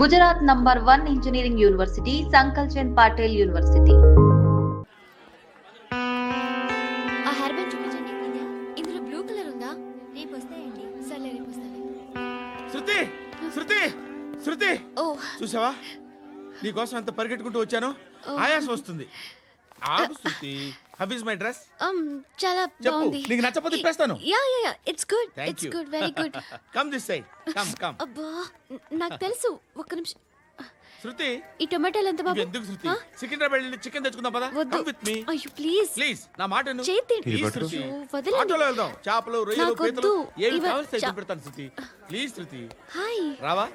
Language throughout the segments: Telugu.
Gujarat number 1 engineering university, Sankalchand Patil university. ఆ హెయిర్ బ్యాండ్ చూపించండి. ఇందులో బ్లూ కలర్ ఉందా? రేపు వస్తాయండి. సర్లే రేపు వస్తాను. శృతి శృతి శృతి ఓ చూసావా నీకోసం ఎంత పరిగెట్టుకుంటూ వచ్చాను. ఆయాసం వస్తుంది. ఆగు Shruti. How is my dress? చాలా చెప్పు. బాగుంది. నీకు నచ్చకపోతే తిప్పేస్తాను. Yeah it's good. Thank it's you. Good. Very good. Come this side. Come అబ్బా నాకు తెలుసు. ఒక్క నిమిషం. శృతి ఈ టొమాటోలు ఎంత బాబు? ఎందుకు శృతి? సికింద్రాబాద్ వెళ్ళి చికెన్ తెచ్చుకుందాం పదా. వద్దు. కమ్ విత్ మీ అయ్యో ప్లీజ్ ప్లీజ్. నా మాట విను. చేతి ప్లీజ్ శృతి. వదలండి. ఆటోలో వెళ్దాం. చేపలు, రొయ్యలు, నాకు పీతలు వద్దు. ఏమి ఇవ- కావాలి తెచ్చి పెడతాను శృతి. Please Shruti. హాయ్. రావా?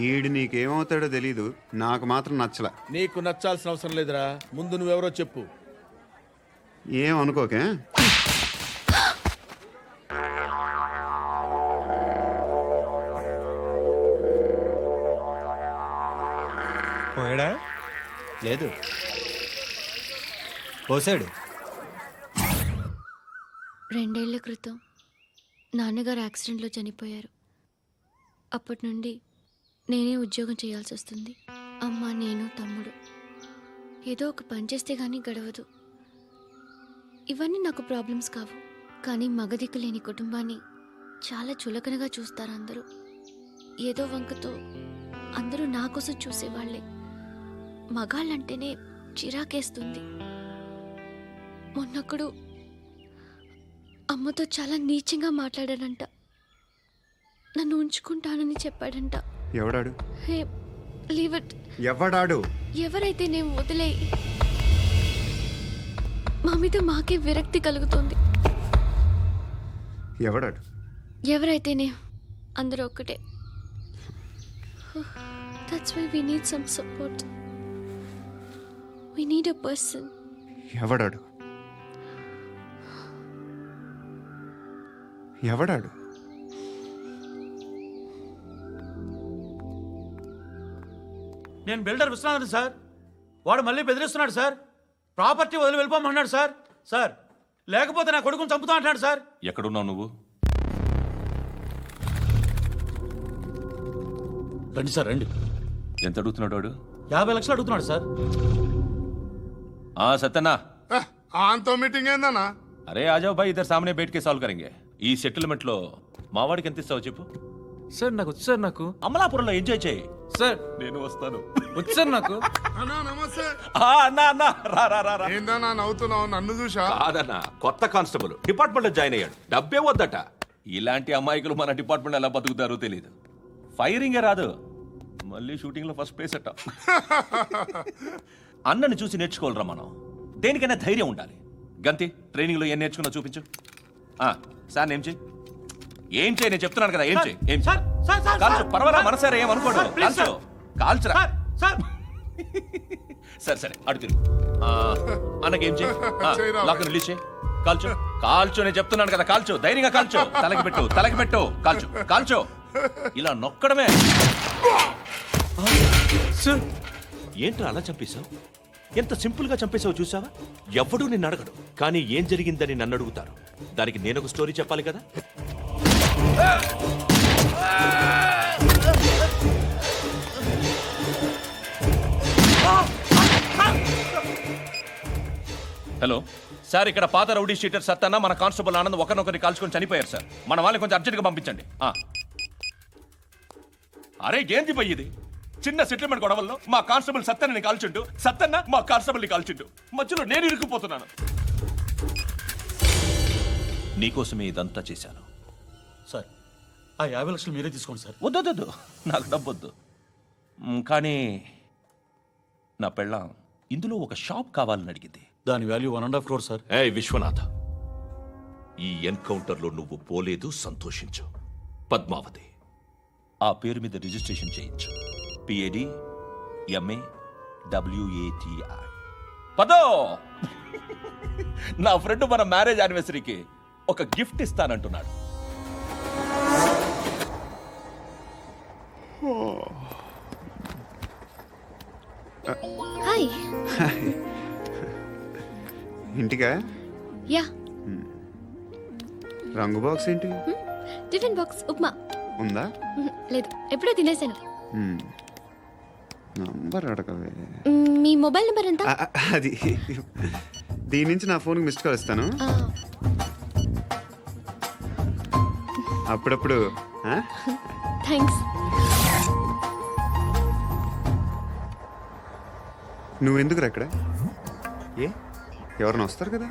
ఈడు నీకేమవుతాడో తెలీదు, నాకు మాత్రం నచ్చల. నీకు నచ్చాల్సిన అవసరం లేదురా. ముందు నువ్వెవరో చెప్పు. ఏం అనుకోకే. పోయాడా? లేదు, పోసాడు. 2 ఏళ్ల క్రితం నాన్నగారు యాక్సిడెంట్లో చనిపోయారు. అప్పటి నుండి నేనే ఉద్యోగం చేయాల్సి వస్తుంది. అమ్మ, నేను, తమ్ముడు ఏదో ఒక పని చేస్తే కానీ గడవదు. ఇవన్నీ నాకు ప్రాబ్లమ్స్ కావు, కానీ మగదిక్కు లేని కుటుంబాన్ని చాలా చులకనగా చూస్తారు అందరూ. ఏదో వంకతో అందరూ నా కోసం చూసేవాళ్లే. మగాళ్ళంటేనే చిరాకేస్తుంది. మొన్నప్పుడు అమ్మతో చాలా నీచంగా మాట్లాడాడంట. నన్ను ఉంచుకుంటానని చెప్పాడంట. ఎవడాడు? Hey leave it. ఎవడాడు? ఎవరైతే నేను వదిలే. మా మీద మాకే విరక్తి కలుగుతుంది. ఎవడాడు? ఎవరైతేనే అందరూ ఒక్కటే. That's why we need some support. We need a person. ఎవడాడు? ఎవడాడు? నేను బిల్డర్ విశ్వనాథన్ సార్. వాడు మళ్ళీ బెదిరిస్తున్నాడు సార్. ప్రాపర్టీ వదిలి వెళ్ళిపోమన్నాడు సార్. సార్ లేకపోతే నా కొడుకుని చంపుతా అంటున్నాడు సార్. ఎక్కడున్నావు నువ్వు? రండి సార్ రండి. ఎంత అడుగుతున్నాడు వాడు? 50 లక్షలు అడుగుతున్నాడు సార్. సత్యన్నా, ఆంతో మీటింగ్ ఏందన్నా? అరే ఆజావ్ భాయ్, ఇద్దరు సామనే బయటకే సాల్వ్ కరెంగే. ఈ సెటిల్మెంట్ లో మా వాడికి ఎంత ఇస్తావు చెప్పు. సార్ నాకు వచ్చు సార్. నాకు అమలాపురంలో ఎంజాయ్ చేయి సార్. నేను వస్తాను. వచ్చు సార్ నాకు. అన్నా నమస్తే. అన్నా అన్నా రా రా రా రా. ఏందన్నా నవ్వుతున్నావు? నన్ను చూసా? కాదన్నా, కొత్త కానిస్టేబుల్ డిపార్ట్మెంట్ లో జాయిన్ అయ్యాడు. డబ్బే వద్దట. ఇలాంటి అమాయకులు మన డిపార్ట్మెంట్ ఎలా బతుకుతారో తెలియదు. ఫైరింగే రాదు, మళ్ళీ షూటింగ్ లో ఫస్ట్ ప్లేస్ అట్ట. అన్నని చూసి నేర్చుకోవాలరా మనం. దేనికైనా ధైర్యం ఉండాలి. గంతి, ట్రైనింగ్ లో ఏం నేర్చుకున్నా చూపించు. సార్ ఏం చేయి, ఏం చేయి నేను చెప్తున్నాను కదా. ఏం చేయి, ఏం చేయి. కాల్చు, పర్వాలా, మనసారా ఏం అనుకోడు. కాల్చు, కాల్చురా. సరే సరే అడు తిరుగు. అన్నకేం చేయి, లాక్ రిలీజ్ చేయి. కాల్చు, కాల్చు నేను చెప్తున్నాను కదా. కాల్చు, ధైర్యంగా కాల్చు. తలకి పెట్టు, తలకి పెట్టు. కాల్చు, కాల్చు. ఇలా నొక్కడమే. ఏంట్రా అలా చంపేశావు? ఎంత సింపుల్ గా చంపేశావు చూసావా? ఎవడూ నిన్ను అడగడు, కానీ ఏం జరిగిందని నన్ను అడుగుతారు. దానికి నేను ఒక స్టోరీ చెప్పాలి కదా. హలో సార్, ఇక్కడ పాత రౌడీ షీటర్ సత్తన్న, మన కానిస్టేబుల్ ఆనంద్ ఒకరినొకరిని కాల్చుకొని చనిపోయారు సార్. మన వాళ్ళని కొంచెం అర్జెంట్గా పంపించండి. అరే ఏంది పోయి ఇది? చిన్న సెటిల్మెంట్ గొడవల్లో మా కానిస్టేబుల్ సత్తన్నని కాల్చుంటూ, సత్తన్న మా కానిస్టేబుల్ని కాల్చుంటూ, మధ్యలో నేను ఇరుక్కుపోతున్నాను. నీకోసమే ఇదంతా చేశాను సార్ ఆ 50 లక్షలు మీరే తీసుకోండి సార్. వద్దొద్దు, నాకు డబ్బొద్దు. కానీ నా పెళ్ళాం ఇందులో ఒక షాప్ కావాలని అడిగింది. దాని వాల్యూ 1.5 crore సార్. విశ్వనాథ్, ఈ ఎన్కౌంటర్లో నువ్వు పోలేదు, సంతోషించు. పద్మావతి ఆ పేరు మీద రిజిస్ట్రేషన్ చేయించు. PAD MA WATI. పదో, నా ఫ్రెండ్ మన మ్యారేజ్ యానివర్సరీకి ఒక గిఫ్ట్ ఇస్తానంటున్నాడు. హాయ్. ఇంటికా? యా. రంగు బాక్స్ ఏంటి? Tiffin box upma. ఉందా? లేదు, ఎప్పుడో తినేసాను. నంబర్ అడగవే. మీ మొబైల్ నెంబర్ ఎంత? అది దీని నుంచి నా ఫోన్కి మిస్డ్ కాల్ ఇస్తాను. అప్పుడప్పుడు థ్యాంక్స్. నువ్వెందుకురా ఇక్కడ? ఏ ఎవరైనా వస్తారు కదా.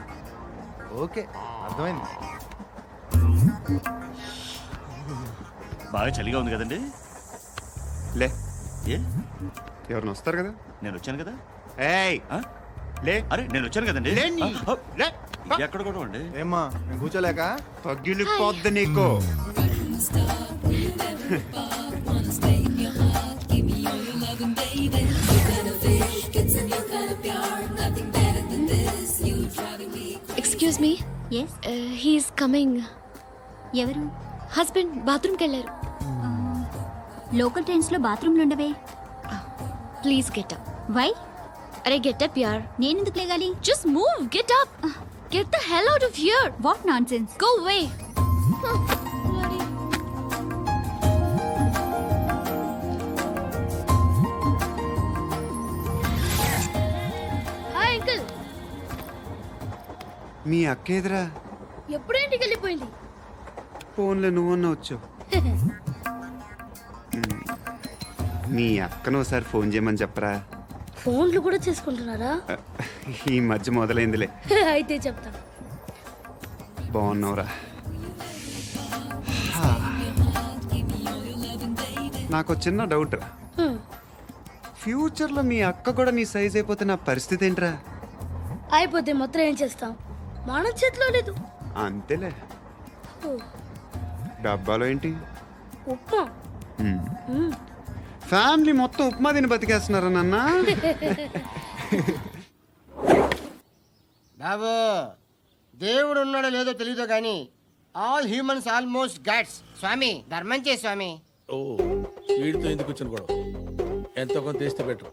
ఓకే, అర్థమైంది. బాగా చలిగా ఉంది కదండి. లే, ఏ ఎవరైనా వస్తారు కదా. నేను వచ్చాను కదా. ఏయ్ ఆ? లే. అరే నేను వచ్చాను కదండి. లే నీ. ఆ, లే. ఎక్కడ కూడా అండి. ఏమ్మా నేను కూర్చోలేక? పగిలిపోద్ది నీకు. Excuse me. Yes, he's coming. ఎవరు? హస్బెండ్ బాత్రూమ్కి వెళ్ళారు. లోకల్ ట్రైన్స్ లో బాత్రూమ్లు ఉండవే. Please get up. వై? అరే గెట్ అప్ యార్. నేనెందుకు లేగాలి? Just move, get up. Get the hell out of here. What nonsense. Go away. Hi uncle. మీ అక్క ఎదురా? ఎప్పుడు ఇంటికి వెళ్ళిపోయింది? ఫోన్లో నువ్వన్నా వచ్చావు. మీ అక్కను ఒకసారి ఫోన్ చేయమని చెప్పరా. ఫోన్లు కూడా చేసుకుంటున్నారా? ఈ మధ్య మొదలైందిలే. అయితే చెప్తాను. బాగున్నావురా. నాకు చిన్న డౌట్ రా. ఫ్యూచర్లో మీ అక్క కూడా నీ సైజ్ అయిపోతే నా పరిస్థితి ఏంట్రా? అయిపోతే మొత్తం ఏం చేస్తాం? మన చేతిలో లేదు. అంతేలే. డబ్బాలో ఏంటి? ఉప్మా. ఫ్యామిలీ మొత్తం ఉప్మా తిని బతికేస్తున్నారా నాన్న? బాబు, దేవుడు ఉన్నాడో లేదో తెలియదు కానీ ఆల్ హ్యూమన్స్ ఆల్మోస్ట్ గాడ్స్. స్వామి ధర్మం చే స్వామి. ఓ వీడితో ఎందుకు కూర్చొని కూడా ఎంతో కొంత తీస్తే బెటర్.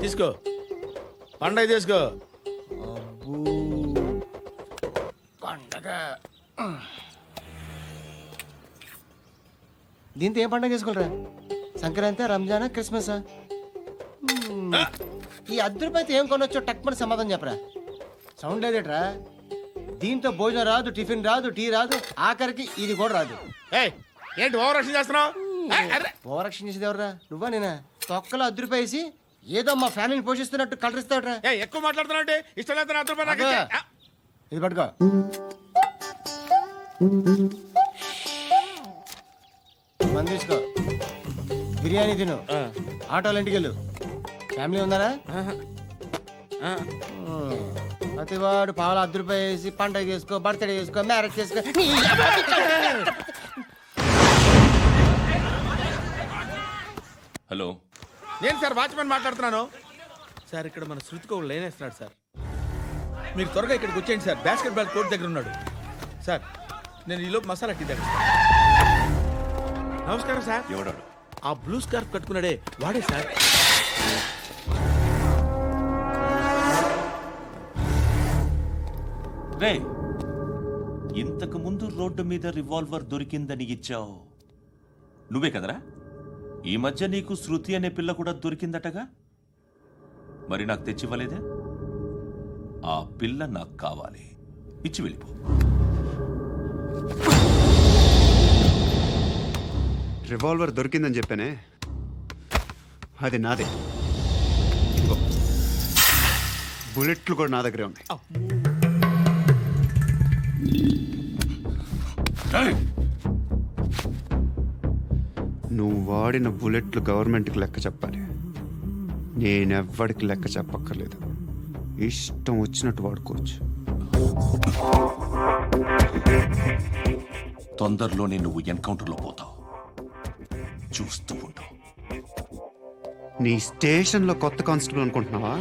తీసుకో, పండగ తీసుకో. పండగ దీంతో ఏం పండగ చేసుకోలేరా? సంక్రాంతి, రంజానా, క్రిస్మసా? ఈ అద్దరిపైతే ఏం కొనొచ్చో టక్మని సమాధానం చెప్పరా. సౌండ్ లేదేట్రా? దీంతో భోజనం రాదు, టిఫిన్ రాదు, టీ రాదు, ఆఖరికి ఇది కూడా రాదు. ఏయ్, ఏంటి ఓవర్ రక్షణ చేస్తున్నావు? ఓవరక్షణ చేసేది ఎవరా? నువ్వా నేనా? తొక్కలో అద్దరిపేసి ఏదో మా ఫ్యామిలీని పోషిస్తున్నట్టు కలరిస్తావుట్రా. ఎక్కువ మాట్లాడుతున్నావు. ఇష్టం లేదు నా రూపాయలు నాకు అబ్బా. ఇచ్చే. ఇది పట్టుకో. మంది తీసుకో, బిర్యానీ తిను, ఆటోలు ఇంటికి వెళ్ళు. ఫ్యామిలీ ఉన్నారా? ప్రతివాడు పావులు ₹10 వేసి పండగ చేసుకో, బర్త్డే చేసుకో, మ్యారేజ్ చేసుకో. హలో, నేను సార్ వాచ్మెన్ మాట్లాడుతున్నాను. సార్ ఇక్కడ మన శృతికి ఒక లైన్ వేస్తున్నాడు సార్. మీరు త్వరగా ఇక్కడికి వచ్చేయండి సార్. బాస్కెట్ బాల్ కోర్ట్ దగ్గర ఉన్నాడు సార్. నేను ఈలోపు మసాలా టీ దగ్గర. నమస్కారం సార్. ఎవడాడు? ఆ బ్లూ స్కార్ఫ్ కట్టుకున్నాడే వాడే సార్. రే, ఇంతకు ముందు రోడ్డు మీద రివాల్వర్ దొరికిందని ఇచ్చావు నువ్వే కదరా? ఈ మధ్య నీకు శృతి అనే పిల్ల కూడా దొరికిందటగా? మరి నాకు తెచ్చివ్వలేదే? ఆ పిల్ల నాకు కావాలి, ఇచ్చి వెళ్ళిపో. రివాల్వర్ దొరికిందని చెప్పానే, అది నాదే. ఇదిగో, బుల్లెట్లు కూడా నా దగ్గరే ఉన్నాయి. నువ్వు వాడిన బుల్లెట్లు గవర్నమెంట్కి లెక్క చెప్పాలి. నేనెవ్వడికి లెక్క చెప్పక్కర్లేదు. ఇష్టం వచ్చినట్టు వాడుకోవచ్చు. తొందరలోనే నువ్వు ఎన్కౌంటర్లో పోతావు, చూస్తూ ఉంటావు. నీ స్టేషన్లో కొత్త కానిస్టేబుల్ అనుకుంటున్నావా?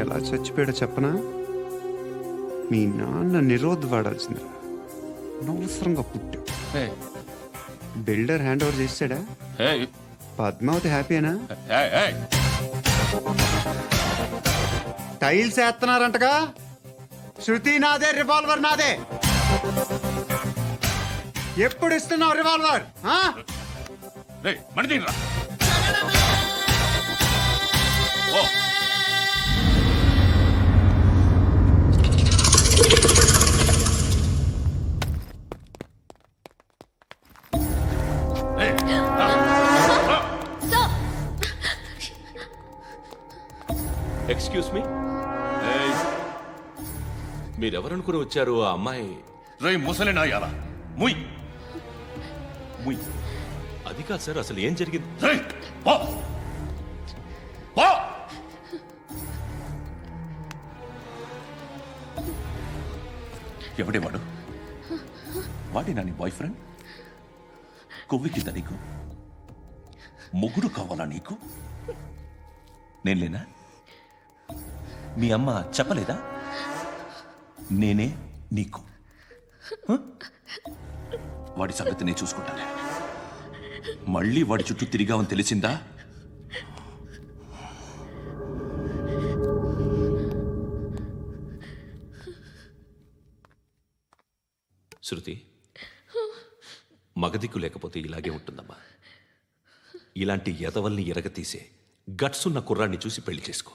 ఎలా చచ్చిపోయాడో చెప్పనా? మీ నాన్న నిరోధ్ వాడాల్సింది. అనవసరంగా పుట్టావు. బిల్డర్ హ్యాండ్ ఓవర్ చేసాడా? పద్మావతి హ్యాపీనా? టైల్స్ వేస్తున్నారంటగా. శృతి నాదే, రివాల్వర్ నాదే. ఎప్పుడు ఇస్తున్నావు రివాల్వర్? రేయ్, మణి తీయరా. ఓ రేయ్, రా. ఎక్స్క్యూజ్ మీ, మీరెవరనుకుని వచ్చారు? ఆ అమ్మాయి రేయ్ ముసలి నాయాల, ముయ్ ముయ్. అది కాదు సార్, అసలు ఏం జరిగింది? రేయ్, పో. పో. ఎవడే వాడు? వాడేనా నీ బాయ్ ఫ్రెండ్? కొవ్వికింద నీకు? మొగుడు కావాలా నీకు? నేను లేనా? మీ అమ్మ చెప్పలేదా నేనే నీకు? వాడి సంగతి నేను చూసుకుంటానే. మళ్ళీ వాడి చుట్టూ తిరిగావని తెలిసిందా? శృతి, మగదిక్కు లేకపోతే ఇలాగే ఉంటుందమ్మా. ఇలాంటి ఎదవల్ని ఎరగతీసే గట్స్ ఉన్న కుర్రాన్ని చూసి పెళ్లి చేసుకో.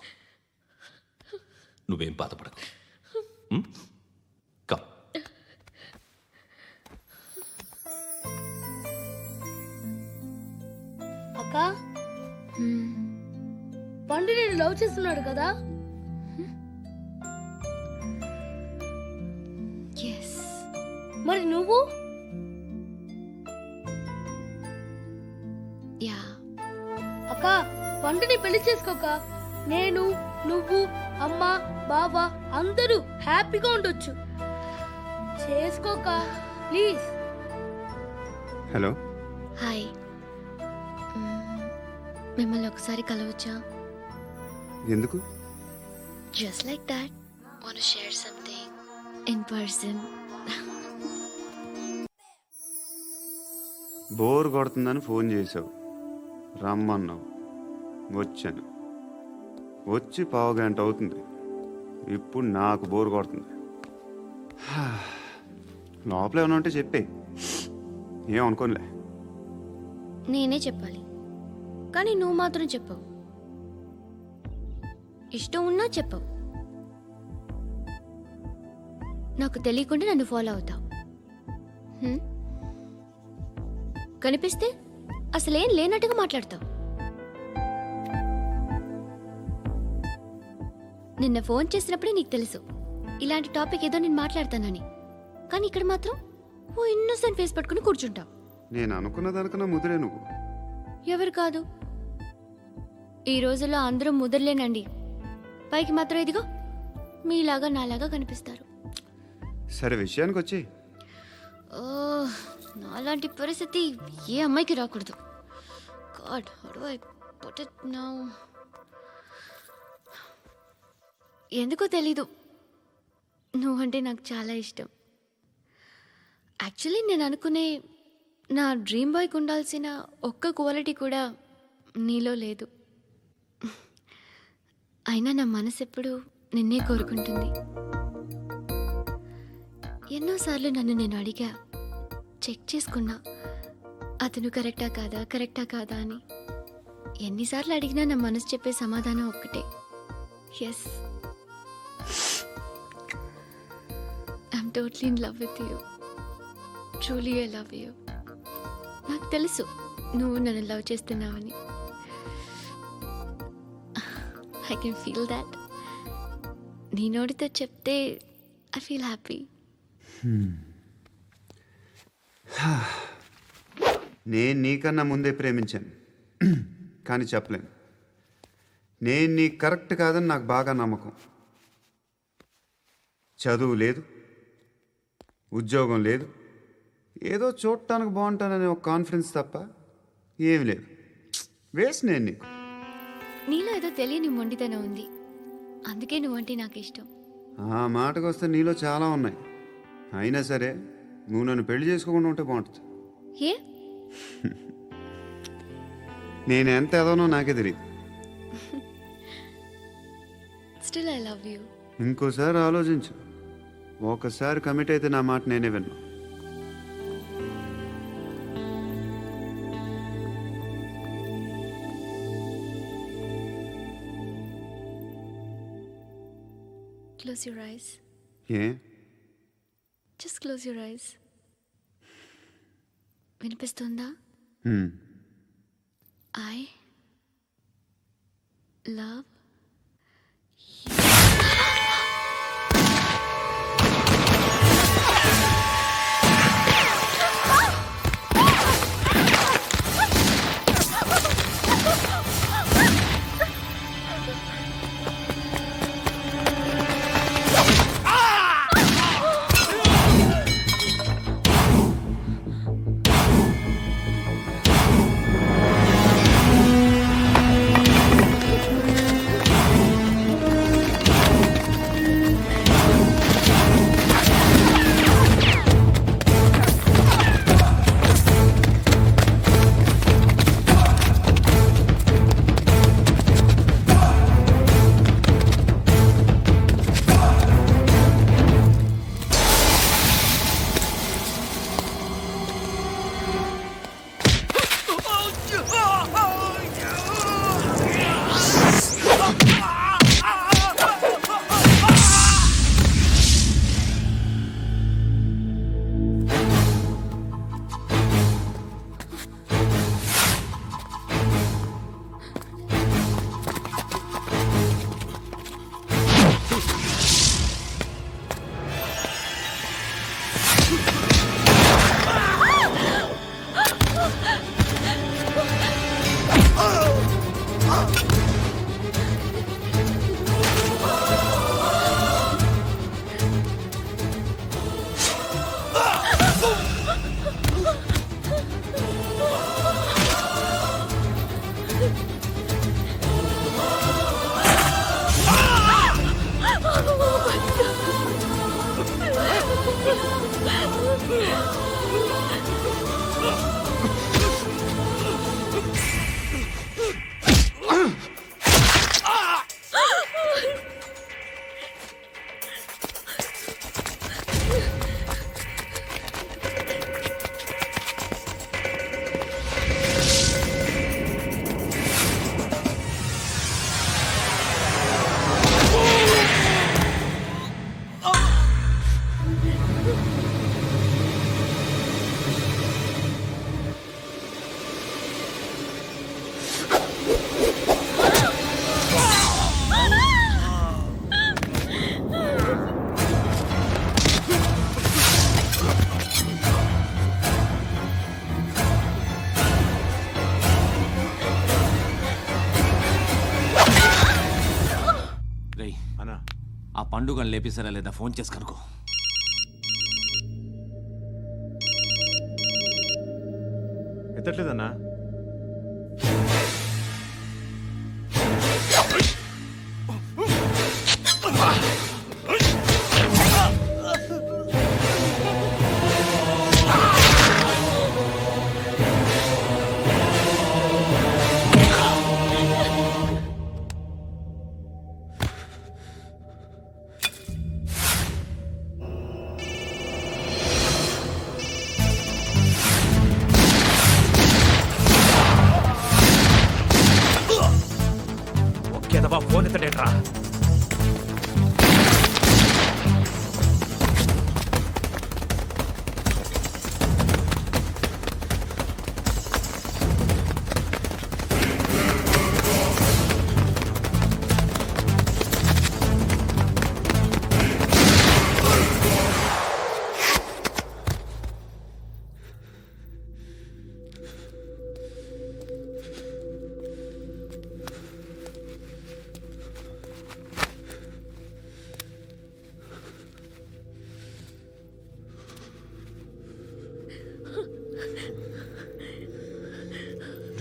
నువ్వేం బాధపడకు. కమ్. అక్క, పండు నేను లవ్ చేస్తున్నాడు కదా? ఎస్. మరి నువ్వు? యా. అక్క, పండుని పెళ్లి చేసుకోక నేను, నువ్వు, అమ్మ, బావ అందరూ హ్యాపీగా ఉండొచ్చు. చేసుకోక ప్లీజ్. హలో. హాయ్. మిమ్మల్ని ఒకసారి కలవచ్చా? ఎందుకు? Just like that. Want to share something in person. Bore కొడుతుందని ఫోన్ చేసావు, రమ్మన్నావు, వచ్చాను. వచ్చి పావుగంట అవుతుంది. ఇప్పుడు నాకు బోర్ కొడుతుంది. లోపల ఏమైనా ఉంటే చెప్పే, ఏమనుకోనిలే. నేనే చెప్పాలి, కానీ నువ్వు మాత్రం చెప్పవు. ఇష్టం ఉన్నా చెప్పవు. నాకు తెలియకుండా నన్ను ఫాలో అవుతావు. కనిపిస్తే అసలేం లేనట్టుగా మాట్లాడతావు. నిన్న ఫోన్ చేసినప్పుడే నీకు తెలుసు ఇలాంటి టాపిక్ ఏదో నేను మాట్లాడతానని. కానీ ఇక్కడ మాత్రం ఓ ఇన్నోసెంట్ ఫేస్ పట్టుకుని కూర్చుంటావు. నేను అనుకున్న దానికన్నా ముదిరే నువ్వు. ఎవరు కాదు, ఈ రోజుల్లో అందరూ ముదరలేనండి. పైకి మాత్రం ఇదిగో మీలాగా నాలాగా కనిపిస్తారు. సరే విషయానికి వచ్చి. నాలాంటి పరిస్థితి ఏ అమ్మాయికి రాకూడదు. God, how do I put it now? ఎందుకో తెలీదు, నువ్వంటే నాకు చాలా ఇష్టం. యాక్చువల్లీ నేను అనుకునే నా డ్రీమ్ బాయ్కి ఉండాల్సిన ఒక్క క్వాలిటీ కూడా నీలో లేదు. అయినా నా మనసు ఎప్పుడు నిన్నే కోరుకుంటుంది. ఎన్నోసార్లు నన్ను నేను అడిగా, చెక్ చేసుకున్నా అతను కరెక్టా కాదా అని. ఎన్నిసార్లు అడిగినా నా మనసు చెప్పే సమాధానం ఒక్కటే, yes, I'm totally in love with you. Truly I love you. నాకు తెలుసు నువ్వు నన్ను లవ్ చేస్తున్నావని. I can feel that. నీ నోటితో చెప్తే ఐ ఫీల్ హ్యాపీ. నేను నీకన్నా ముందే ప్రేమించాను, కానీ చెప్పలేను. నేను నీకు కరెక్ట్ కాదని నాకు బాగా నమ్మకం. చదువు లేదు, ఉద్యోగం లేదు, ఏదో చూడటానికి బాగుంటాననే ఒక కాన్ఫిడెన్స్ తప్ప ఏమి లేదు. వేస్ట్ నేను నీకు. నీలో ఏదో తెలియని మొండితనం ఉంది, అందుకే నువ్వంటే నాకు ఇష్టం. ఆ మాటకు వస్తే నీలో చాలా ఉన్నాయి. అయినా సరే నువ్వు నన్ను పెళ్లి చేసుకోకుండా ఉంటే బాగుంటుంది. ఏ? నేను ఎంత ఎదవనో నాకే తెలియదు. Still I love you. ఇంకోసారి ఆలోచించు. ఒకసారి కమిట్ అయితే నా మాట నేనే విన్నా. Close your eyes. A Just close your eyes. వినిపిస్తుందా? I love ఆ పండుగను లేపేసారా లేదా ఫోన్ చేసి కనుకో. ఎత్తట్లేదన్నా. ఫోన్ ఎత్తడేట్రా.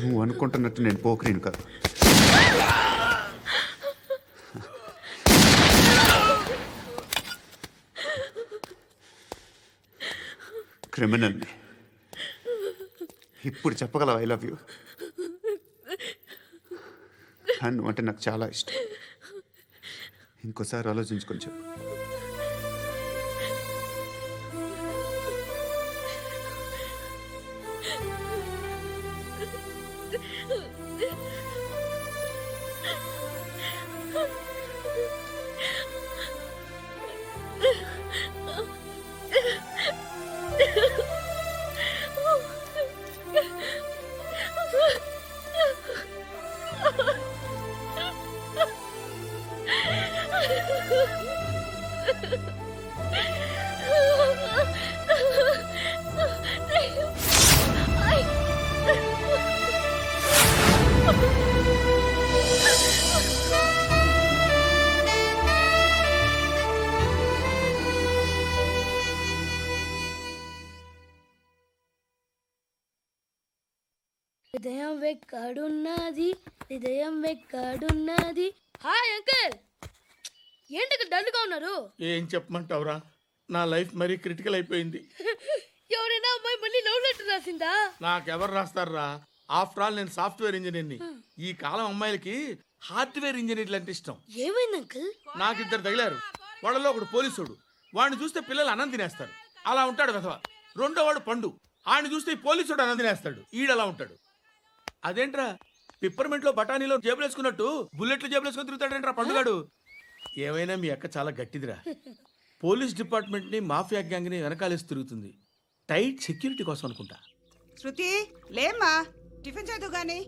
నువ్వు అనుకుంటున్నట్టు నేను పోకరీని కాదు. క్రిమినల్ని. ఇప్పుడు చెప్పగలవు ఐ లవ్ యూ. నువ్వు అంటే నాకు చాలా ఇష్టం. ఇంకోసారి ఆలోచించుకొని చెప్పు. హృదయం వెక్కడున్నది, హృదయం వెక్కడున్నది. హాయ్ అంకుల్, ఏంటి డల్గా ఉన్నారు? ఏం చెప్పమంటావురా, నా లైఫ్ మరీ క్రిటికల్ అయిపోయింది. ఎవరైనా అమ్మాయి మళ్ళీ లవ్ లెటర్ రాసిందా? నాకెవరు రాస్తారా? ఆఫ్టర్ ఆల్ నేను సాఫ్ట్వేర్ ఇంజనీర్ని. ఈ కాలం అమ్మాయిలకి హార్డ్వేర్ ఇంజనీర్లు అంటే ఇష్టం. ఏమైంది అంకుల్? నాకు ఇద్దరు తగిలారు. వాళ్ళలో ఒకడు పోలీసుడు. వాడిని చూస్తే పిల్లలు అన్నం తినేస్తారు, అలా ఉంటాడు వెధవ. రెండో వాడు పండు. ఆయన చూస్తే ఈ పోలీసుడు అన్నం తినేస్తాడు, ఈడలా ఉంటాడు. అదేంట్రా, పిప్పర్మెంట్ లో బఠానీలో జేబులు వేసుకున్నట్టు బుల్లెట్లు జేబులు వేసుకుని తిరుగుతాడేంట్రా పండుగాడు. ఏమైనా మీ అక్క చాలా గట్టిదిరా. పోలీస్ డిపార్ట్మెంట్ ని మాఫియా గ్యాంగ్ ని వెనకాలేసి తిరుగుతుంది. టైట్ సెక్యూరిటీ కోసం అనుకుంటా. శృతి లేమ్మా, టిఫిన్ చేద్దు గాని.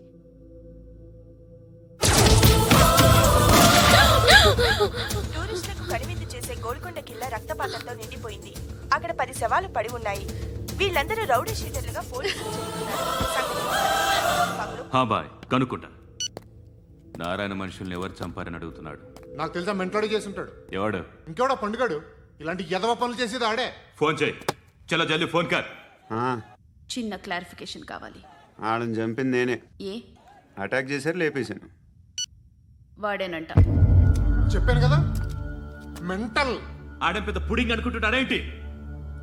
టూరిస్టులకు కనువిందు చేసే గోల్కొండ కిల్లా రక్తపాతంతో నిండిపోయింది. అక్కడ 10 శవాలు పడి ఉన్నాయి. వీళ్ళందరూ రౌడీ షీటర్లుగా పోలీసులు బాయ్ కనుక్కుంటా. నారాయణ మనుషుల్ని ఎవరు చంపారని అడుగుతున్నాడు. నాకు తెలుసా మెంటోడి చేసి ఉంటాడు. ఎవడు? ఇంకెవడో పండుగాడు. ఇలాంటి ఎదవ పనులు చేసేది ఆడే. ఫోన్ చేయి. చలో జల్దీ ఫోన్ కర్. చిన్న క్లారిఫికేషన్ కావాలి. ఆడని చంపింది నేనే. ఏ అటాక్ చేశారు, లేపేశాను. వాడేనంట. చెప్పాను కదా, మెంటల్. ఆడేం పెద్ద పుడింగ్ అనుకుంటున్నాడేంటి?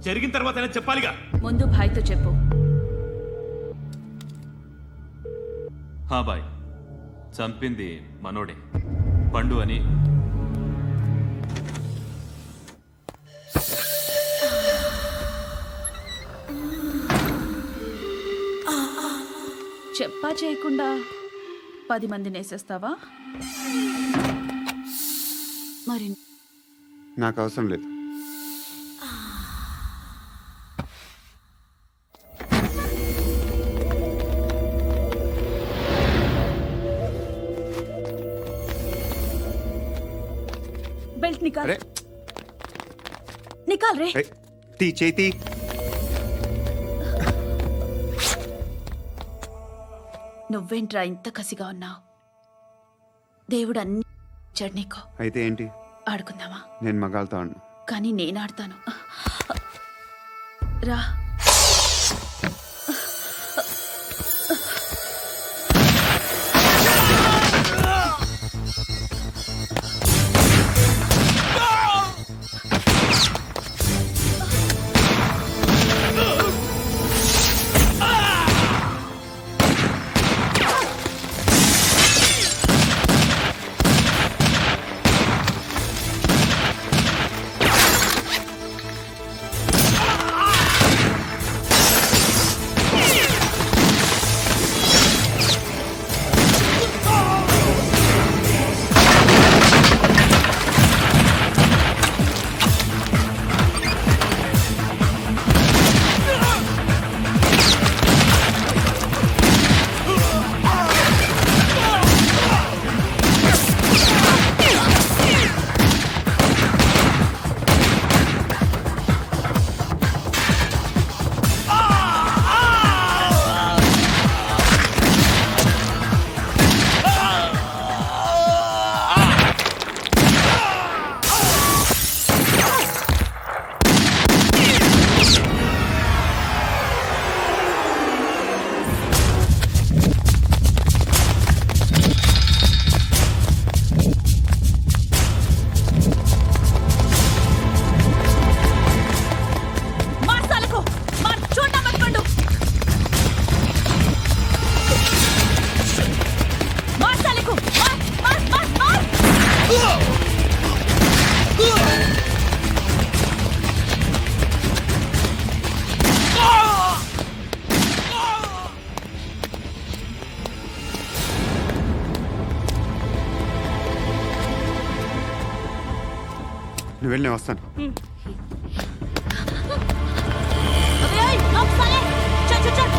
జరిగిన తర్వాత అయినా చెప్పాలిగా. ముందు భాయ్తో చెప్పు. బాయ్, చంపింది మనోడే, పండు అని. చెప్పా చేయకుండా 10 మందిని వేసేస్తావా? మరి నాకు అవసరం లేదు. బెల్ట్ నికాల్. నికాల్ రే. తీ చేతి. నువ్వేంట్రా ఇంత కసిగా ఉన్నావు? దేవుడు అన్ని ఇచ్చాడు నీకు. అయితే ఏంటి? ఆడుకుందామా? నేను మగాళ్ళతో ఆడను. కానీ నేను ఆడతాను. రా. నువ్వు వెళ్ళి నేను వస్తాను. अबे ओए, नॉक साले चल चल चल